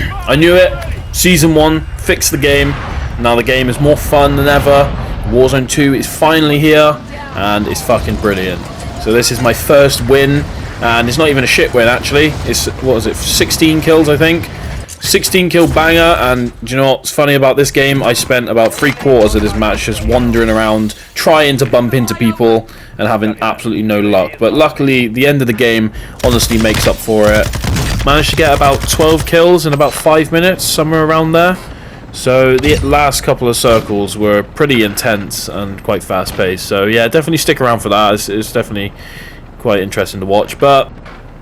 I knew it. Season 1 fixed the game. Now the game is more fun than ever. Warzone 2 is finally here, and it's fucking brilliant. So this is my first win, and it's not even a shit win actually. It's, what was it, 16 kills I think? 16 kill banger, and do you know what's funny about this game? I spent about 3/4 of this match just wandering around, trying to bump into people, and having absolutely no luck. But luckily, the end of the game honestly makes up for it. Managed to get about 12 kills in about 5 minutes, somewhere around there. So the last couple of circles were pretty intense and quite fast paced. So yeah, definitely stick around for that. It's definitely quite interesting to watch. But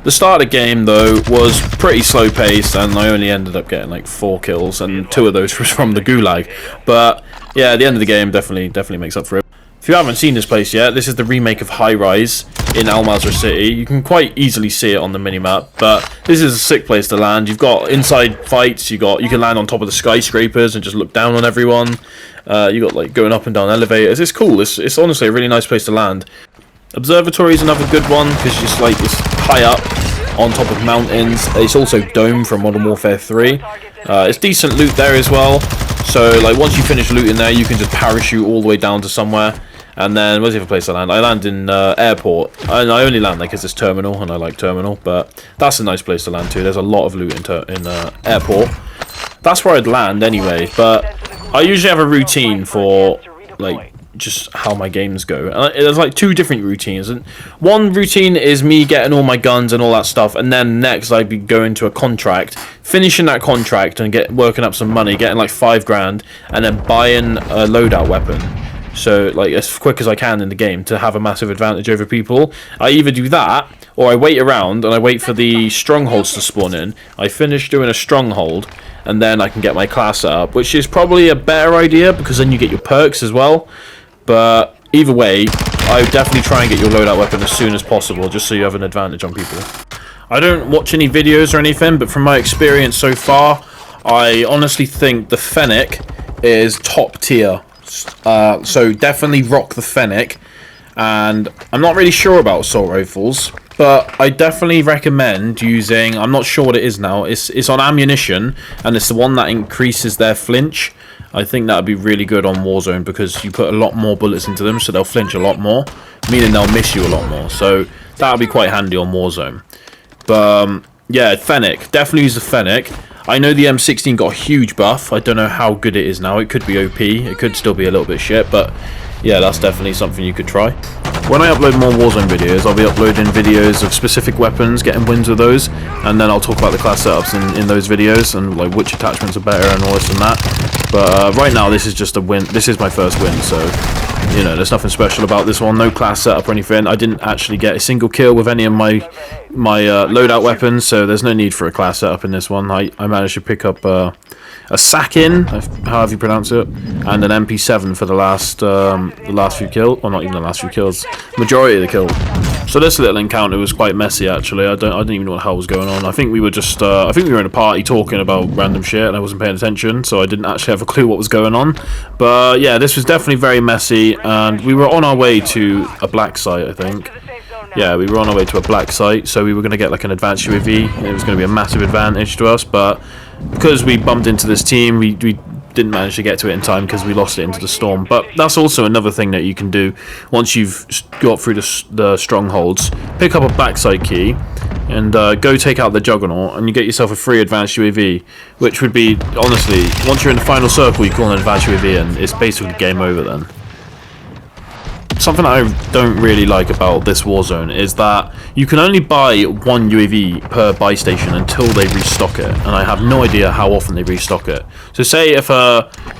the start of the game though was pretty slow paced, and I only ended up getting like 4 kills, and 2 of those was from the gulag. But yeah, at the end of the game definitely makes up for it. If you haven't seen this place yet, this is the remake of High Rise in Al Mazrah City. You can quite easily see it on the minimap, but this is a sick place to land. You've got inside fights, you can land on top of the skyscrapers and just look down on everyone. You got like going up and down elevators. It's cool. It's honestly a really nice place to land. Observatory is another good one because it's high up on top of mountains. It's also Dome from Modern Warfare 3. It's decent loot there as well. So like once you finish looting there, you can just parachute all the way down to somewhere. And then where's the other place I land? I land in airport. And I only land there because it's terminal, and I like terminal. But that's a nice place to land too. There's a lot of loot in airport. That's where I'd land anyway. But I usually have a routine for like just how my games go. And there's like 2 different routines, and one routine is me getting all my guns and all that stuff, and then next I'd be going to a contract, finishing that contract and working up some money, getting like 5 grand, and then buying a loadout weapon. So like as quick as I can in the game to have a massive advantage over people. I either do that, or I wait around and I wait for the strongholds to spawn in. I finish doing a stronghold, and then I can get my class set up, which is probably a better idea because then you get your perks as well. But either way, I would definitely try and get your loadout weapon as soon as possible, just so you have an advantage on people. I don't watch any videos or anything, but from my experience so far, I honestly think the Fennec is top tier. So definitely rock the Fennec. And I'm not really sure about assault rifles, but I definitely recommend using, I'm not sure what it is now, it's on ammunition, and it's the one that increases their flinch. I think that would be really good on Warzone because you put a lot more bullets into them, so they'll flinch a lot more, meaning they'll miss you a lot more. So that would be quite handy on Warzone. But yeah, Fennec, definitely use the Fennec. I know the M16 got a huge buff. I don't know how good it is now. It could be OP, it could still be a little bit shit, but yeah, that's definitely something you could try. When I upload more Warzone videos, I'll be uploading videos of specific weapons, getting wins with those, and then I'll talk about the class setups in those videos, and like which attachments are better and all this and that. But right now, this is just a win. This is my first win, so you know, there's nothing special about this one. No class setup or anything. I didn't actually get a single kill with any of my loadout weapons, so there's no need for a class setup in this one. I managed to pick up a Sakin, however you pronounce it, and an MP7 for the last few kills. Well, not even the last few kills, majority of the kills. So this little encounter was quite messy actually. I didn't even know what the hell was going on. I think we were just I think we were in a party talking about random shit, and I wasn't paying attention, so I didn't actually have a clue what was going on. But yeah, this was definitely very messy, and we were on our way to a black site, I think. Yeah, we were on our way to a black site, so we were going to get like an advanced UAV, and it was going to be a massive advantage to us, but because we bumped into this team, we didn't manage to get to it in time because we lost it into the storm. But that's also another thing that you can do once you've got through the strongholds. Pick up a backside key and go take out the Juggernaut, and you get yourself a free advanced UAV, which would be, honestly, once you're in the final circle, you call an advanced UAV, and it's basically game over then. Something I don't really like about this Warzone is that you can only buy 1 UAV per buy station until they restock it, and I have no idea how often they restock it. So say if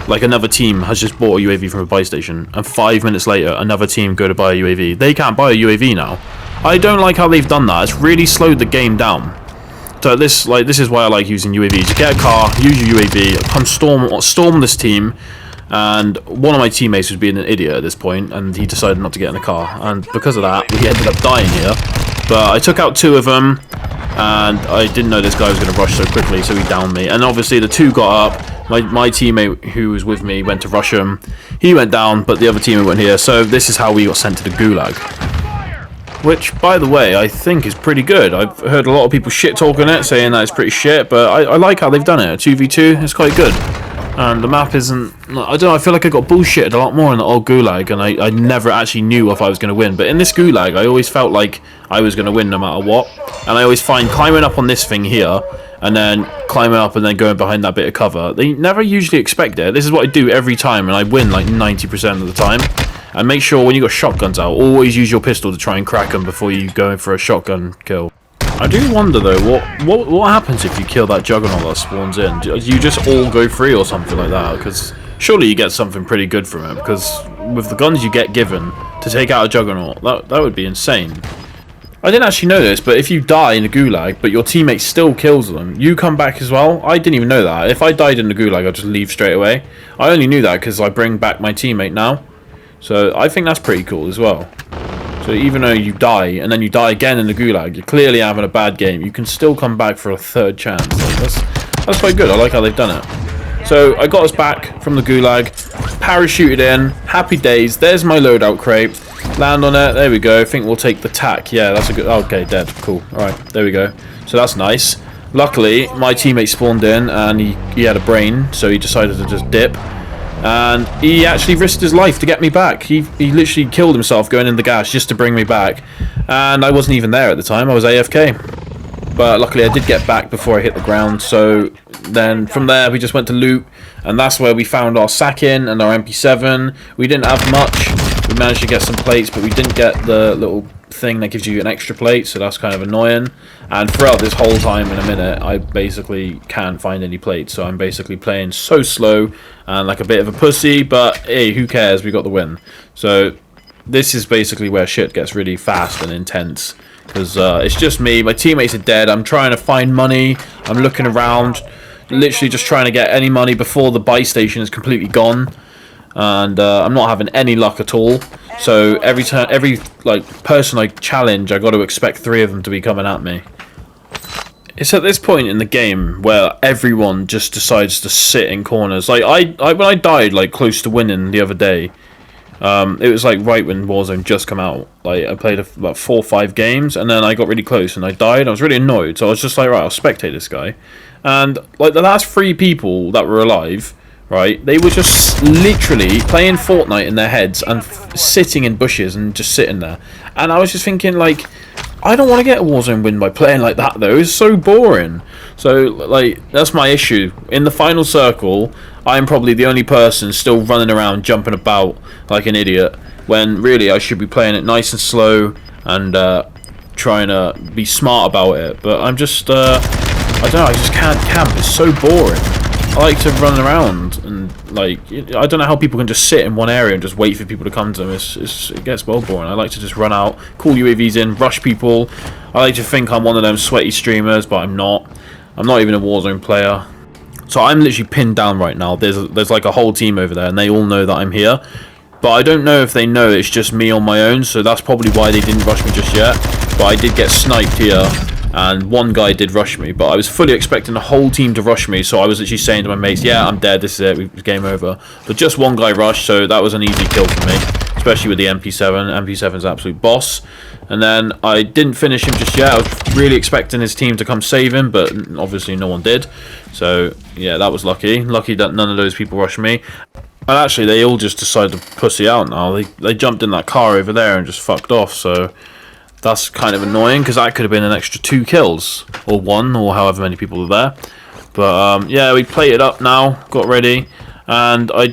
like another team has just bought a UAV from a buy station, and 5 minutes later another team go to buy a UAV, they can't buy a UAV now. I don't like how they've done that. It's really slowed the game down. So this is why I like using UAVs. You get a car, use your UAV, come storm this team. And one of my teammates was being an idiot at this point, and he decided not to get in the car, and because of that we ended up dying here. But I took out 2 of them, and I didn't know this guy was going to rush so quickly, so he downed me. And obviously the 2 got up. My teammate who was with me went to rush him. He went down, but the other teammate went here. So this is how we got sent to the gulag. which, by the way, I think is pretty good. I've heard a lot of people shit-talking it, saying that it's pretty shit, but I like how they've done it. 2v2, it's quite good. And the map isn't... I don't know, I feel like I got bullshitted a lot more in the old Gulag, and I never actually knew if I was going to win. But in this Gulag, I always felt like I was going to win no matter what. And I always find climbing up on this thing here, and then climbing up and then going behind that bit of cover, they never usually expect it. This is what I do every time, and I win like 90% of the time. And make sure when you got shotguns out, always use your pistol to try and crack them before you go in for a shotgun kill. I do wonder though, what happens if you kill that Juggernaut that spawns in? Do you just all go free or something like that? Because surely you get something pretty good from it, because with the guns you get given to take out a Juggernaut, that would be insane. I didn't actually know this, but if you die in a Gulag, but your teammate still kills them, you come back as well? I didn't even know that. If I died in the Gulag, I'd just leave straight away. I only knew that because I bring back my teammate now. So I think that's pretty cool as well. So even though you die, and then you die again in the Gulag, you're clearly having a bad game, you can still come back for a third chance. That's quite good. I like how they've done it. So I got us back from the Gulag, parachuted in, happy days. There's my loadout crate. Land on it. There we go. I think we'll take the tack. Yeah, that's a good... Okay, dead. Cool. Alright, there we go. So that's nice. Luckily, my teammate spawned in, and he had a brain, so he decided to just dip. And he actually risked his life to get me back. He literally killed himself going in the gas just to bring me back. And I wasn't even there at the time. I was AFK. But luckily I did get back before I hit the ground. So then from there we just went to loot. And that's where we found our Sakin and our MP7. We didn't have much. We managed to get some plates, but we didn't get the little thing that gives you an extra plate, so that's kind of annoying. And throughout this whole time in a minute, I basically can't find any plates, so I'm basically playing so slow and like a bit of a pussy, but hey, who cares, we got the win. So this is basically where shit gets really fast and intense, because it's just me, my teammates are dead, I'm trying to find money, I'm looking around, literally just trying to get any money before the buy station is completely gone. And I'm not having any luck at all. So every like person I challenge, I got to expect 3 of them to be coming at me. It's at this point in the game where everyone just decides to sit in corners. Like when I died like close to winning the other day, it was like right when Warzone just come out. Like I played about 4 or 5 games, and then I got really close and I died. I was really annoyed, so I was just like, right, I'll spectate this guy. And like the last 3 people that were alive, right, they were just literally playing Fortnite in their heads and sitting in bushes and just sitting there. And I was just thinking, like, I don't want to get a Warzone win by playing like that, though. It's so boring. So, like, that's my issue. In the final circle, I'm probably the only person still running around, jumping about like an idiot, when really I should be playing it nice and slow and trying to be smart about it. But I'm just, I don't know, I just can't camp. It's so boring. I like to run around and, like, I don't know how people can just sit in one area and just wait for people to come to them. It gets well boring. I like to just run out, call UAVs in, rush people. I like to think I'm one of them sweaty streamers, but I'm not. I'm not even a Warzone player. So I'm literally pinned down right now. There's like a whole team over there, and they all know that I'm here. But I don't know if they know it's just me on my own, so that's probably why they didn't rush me just yet. But I did get sniped here. And one guy did rush me, but I was fully expecting the whole team to rush me, so I was actually saying to my mates, yeah, I'm dead, this is it, game over. But just one guy rushed, so that was an easy kill for me, especially with the MP7. MP7's absolute boss. And then I didn't finish him just yet. I was really expecting his team to come save him, but obviously no one did. So, yeah, that was lucky. Lucky that none of those people rushed me. And actually, they all just decided to pussy out now. They jumped in that car over there and just fucked off, so... That's kind of annoying, because that could have been an extra 2 kills, or 1, or however many people are there. But yeah, we plated up now, got ready, and I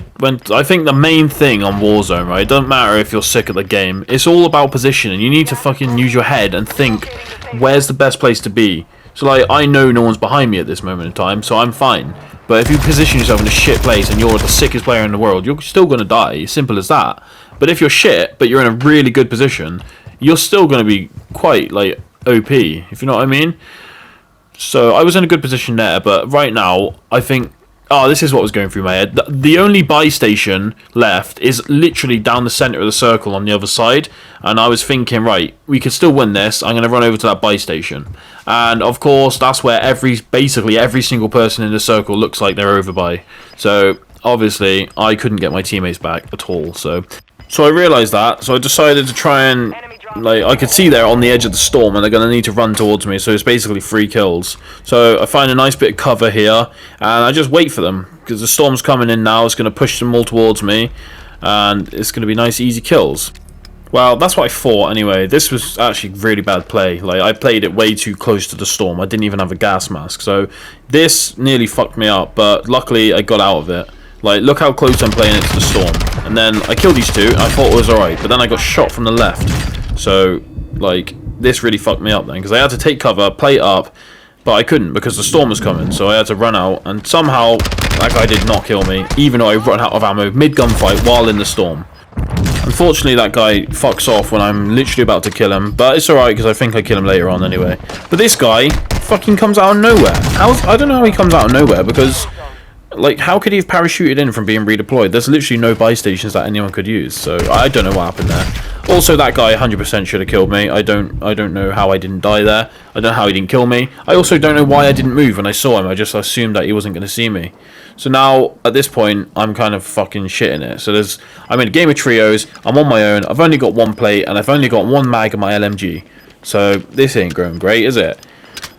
think the main thing on Warzone, right, it doesn't matter if you're sick at the game, it's all about position, and you need to fucking use your head and think, where's the best place to be? So like, I know no one's behind me at this moment in time, so I'm fine. But if you position yourself in a shit place and you're the sickest player in the world, you're still going to die, simple as that. But if you're shit, but you're in a really good position, you're still going to be quite, like, OP, if you know what I mean. So, I was in a good position there, but right now, I think... Oh, this is what was going through my head. The only buy station left is literally down the centre of the circle on the other side. And I was thinking, right, we could still win this. I'm going to run over to that buy station. And, of course, that's where basically every single person in the circle looks like they're overbuy. So, obviously, I couldn't get my teammates back at all, So I realised that, so I decided to try and like, I could see they're on the edge of the storm and they're going to need to run towards me, so it's basically 3 kills. So I find a nice bit of cover here, and I just wait for them, because the storm's coming in now. It's going to push them all towards me, and it's going to be nice, easy kills. Well, that's what I thought anyway. This was actually really bad play. Like, I played it way too close to the storm. I didn't even have a gas mask, so this nearly fucked me up, but luckily I got out of it. Like, look how close I'm playing it to the storm. And then I killed these 2, and I thought it was alright, but then I got shot from the left. So, like, this really fucked me up then, because I had to take cover, play it up, but I couldn't because the storm was coming, so I had to run out, and somehow that guy did not kill me, even though I run out of ammo mid-gunfight while in the storm. Unfortunately, that guy fucks off when I'm literally about to kill him, but it's alright because I think I kill him later on anyway. But this guy fucking comes out of nowhere. I don't know how he comes out of nowhere, because, like, how could he have parachuted in from being redeployed? There's literally no buy stations that anyone could use, so I don't know what happened there. Also, that guy 100% should have killed me. I don't know how I didn't die there. I don't know how he didn't kill me. I also don't know why I didn't move when I saw him. I just assumed that he wasn't going to see me. So now, at this point, I'm kind of fucking shitting it. So I'm in a game of trios, I'm on my own, I've only got 1 plate, and I've only got 1 mag in my LMG. So this ain't going great, is it?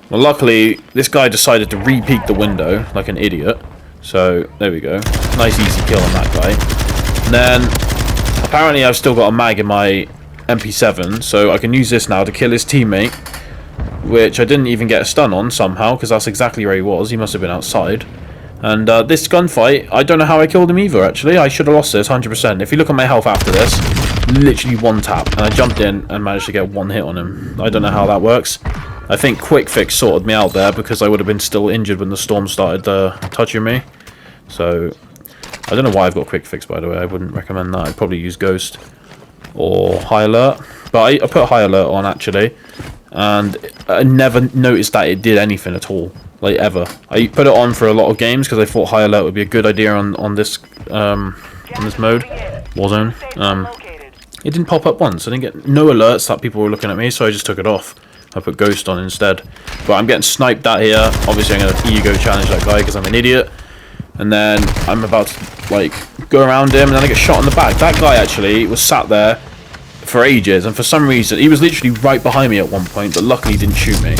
Well, luckily, this guy decided to re-peek the window, like an idiot. So, there we go. Nice easy kill on that guy. And then, apparently I've still got a mag in my MP7, so I can use this now to kill his teammate, which I didn't even get a stun on somehow, because that's exactly where he was. He must have been outside. And this gunfight, I don't know how I killed him either, actually. I should have lost this 100%. If you look at my health after this, literally 1 tap, and I jumped in and managed to get 1 hit on him. I don't know how that works. I think Quick Fix sorted me out there, because I would have been still injured when the storm started touching me. So, I don't know why I've got Quick Fix, by the way. I wouldn't recommend that. I'd probably use Ghost or High Alert. But I put High Alert on, actually, and I never noticed that it did anything at all. Like, ever. I put it on for a lot of games because I thought High Alert would be a good idea on this mode, Warzone. It didn't pop up once. I didn't get no alerts that people were looking at me, so I just took it off. I put Ghost on instead. But I'm getting sniped at here. Obviously, I'm going to ego challenge that guy because I'm an idiot. And then I'm about to, like, go around him, and then I get shot in the back. That guy actually was sat there for ages, and for some reason, he was literally right behind me at one point, but luckily he didn't shoot me.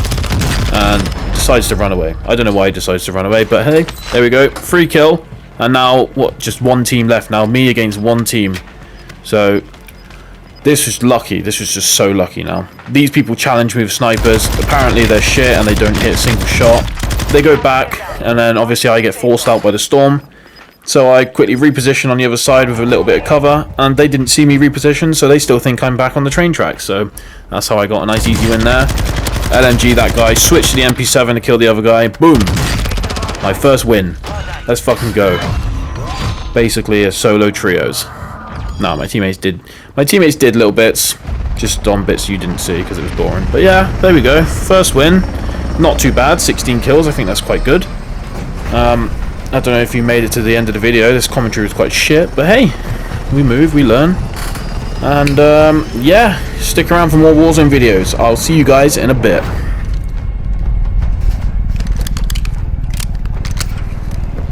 And decides to run away. I don't know why he decides to run away, but hey, there we go. 3 kill. And now, what, just 1 team left now. Me against 1 team. So, this was lucky. This was just so lucky now. These people challenge me with snipers. Apparently they're shit and they don't hit a single shot. They go back, and then obviously I get forced out by the storm. So I quickly reposition on the other side with a little bit of cover, and they didn't see me reposition, so they still think I'm back on the train tracks. So that's how I got a nice easy win there. LMG that guy, switch to the MP7 to kill the other guy. Boom! My first win. Let's fucking go. Basically a solo trios. No, my teammates did little bits, just on bits you didn't see because it was boring. But yeah, there we go. First win. Not too bad. 16 kills. I think that's quite good. I don't know if you made it to the end of the video. This commentary was quite shit, but hey, we move, we learn. And yeah, stick around for more Warzone videos. I'll see you guys in a bit.